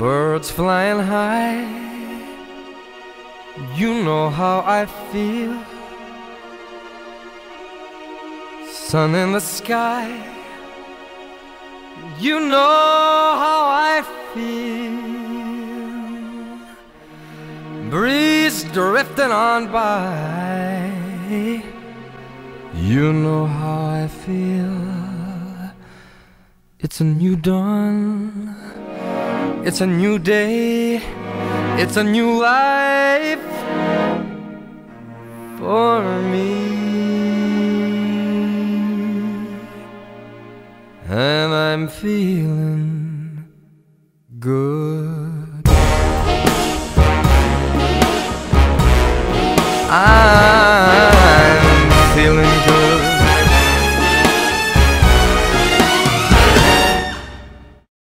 birds flying high. You know how I feel. Sun in the sky. You know how I feel. Breeze drifting on by. You know how I feel. It's a new dawn. It's a new day. It's a new life for me. And I'm feeling